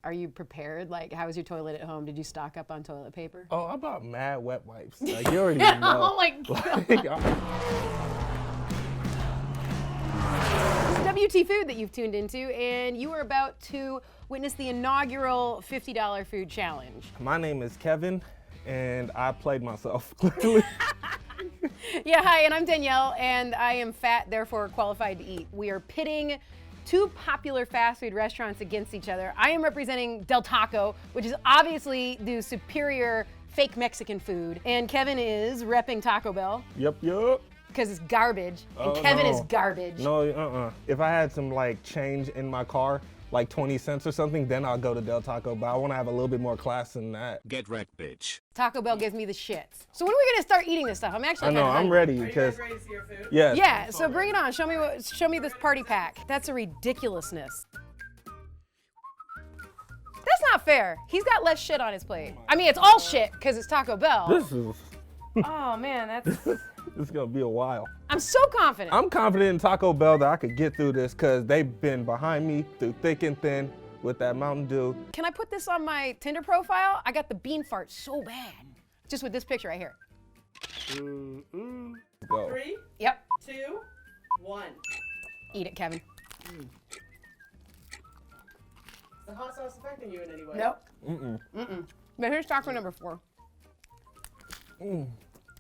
Are you prepared? Like, how was your toilet at home? Did you stock up on toilet paper? Oh, I bought mad wet wipes. Like, you already know. Oh my God. This is WT Food that you've tuned into, and you are about to witness the inaugural $50 food challenge. My name is Kevin, and I played myself, clearly. Yeah, hi, and I'm Danielle, and I am fat, therefore qualified to eat. We are pitting two popular fast food restaurants against each other. I am representing Del Taco, which is obviously the superior fake Mexican food, and Kevin is repping Taco Bell. Yep. Because it's garbage, and Kevin is garbage. No, If I had some like change in my car, like 20 cents or something, then I'll go to Del Taco, but I want to have a little bit more class than that. Get wrecked, bitch. Taco Bell gives me the shits. So when are we gonna start eating this stuff? I'm actually I know, I'm ready because. Are you guys ready to see your food? Yes. Yeah, so bring it on. Show me this party pack. That's a ridiculousness. That's not fair. He's got less shit on his plate. I mean, it's all shit because it's Taco Bell. This is. Oh man, that's. It's gonna be a while. I'm so confident. I'm confident in Taco Bell that I could get through this because they've been behind me through thick and thin with that Mountain Dew. Can I put this on my Tinder profile? I got the bean fart so bad. Just with this picture right here. Go. 3, Yep. 2, 1. Eat it, Kevin. Is the hot sauce affecting you in any way? Nope. But here's taco number 4.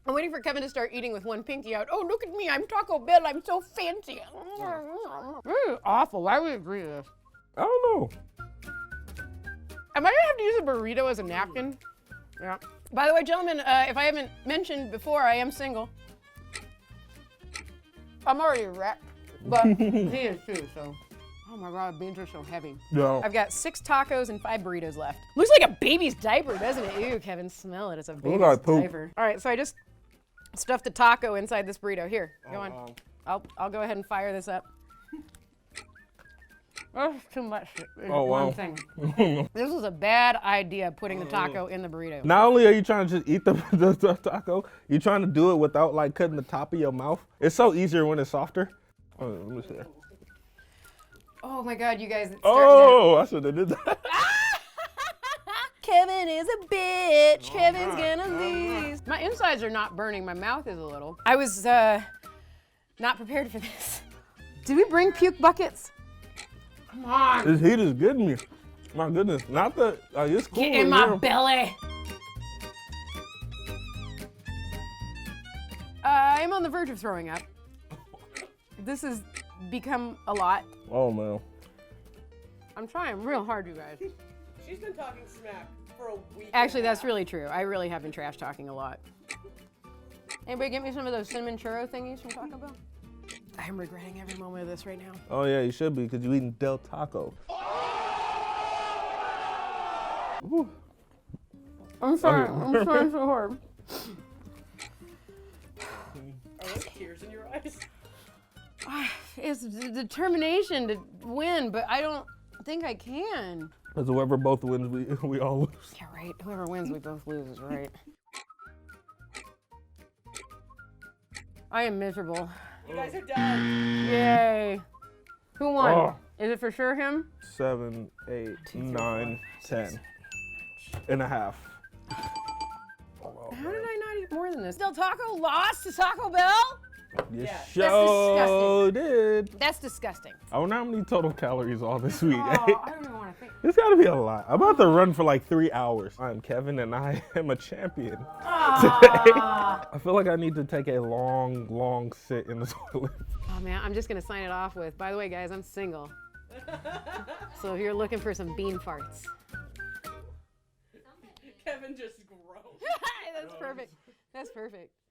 I'm waiting for Kevin to start eating with one pinky out. Oh, look at me, I'm Taco Bell, I'm so fancy. Awful, why would we agree to this? I don't know. Am I gonna have to use a burrito as a napkin? Yeah. By the way, gentlemen, if I haven't mentioned before, I am single. I'm already wrecked, but he is too, so. Oh my God, beans are so heavy. No. I've got 6 tacos and 5 burritos left. Looks like a baby's diaper, doesn't it? Ew, Kevin, smell it. It's a baby's like poop. diaper. All right, so I just stuffed a taco inside this burrito. Here, go on. I'll go ahead and fire this up. Oh, too much. Oh, wow. One thing. This was a bad idea, putting the taco in the burrito. Not only are you trying to just eat the taco, you're trying to do it without like cutting the top of your mouth. It's so easier when it's softer. Oh, let me see. Oh my God, you guys. I should have did that. Kevin is a bitch. Kevin's gonna lose. My insides are not burning. My mouth is a little. I was not prepared for this. Did we bring puke buckets? Come on. This heat is getting me. My goodness. Not that it's cool. Get in my belly. I'm on the verge of throwing up. This has become a lot. Oh man. I'm trying real hard, you guys. She's been talking smack for a week. Actually, that's really true. I really have been trash talking a lot. Anybody get me some of those cinnamon churro thingies from Taco Bell? I'm regretting every moment of this right now. Oh yeah, you should be because you eating Del Taco. Whew. I'm sorry. I'm trying so hard. Are those tears in your eyes? It's the determination to win, but I don't think I can. Because whoever both wins, we all lose. Yeah, right. Whoever wins, we both lose, is right. I am miserable. You guys are done. Yay. Who won? Oh. Is it for sure him? 7, 8, 9, 10 and a half. How did I not eat more than this? Del Taco lost to Taco Bell? You Yeah. sure did. That's disgusting. I wonder how many total calories all this week. Oh, I don't even want to think. It's gotta be a lot. I'm about to run for like 3 hours. I'm Kevin and I am a champion today. I feel like I need to take a long sit in the toilet. Oh man, I'm just gonna sign it off with, by the way guys, I'm single. So if you're looking for some bean farts. Kevin just groaned. That's perfect. That's perfect.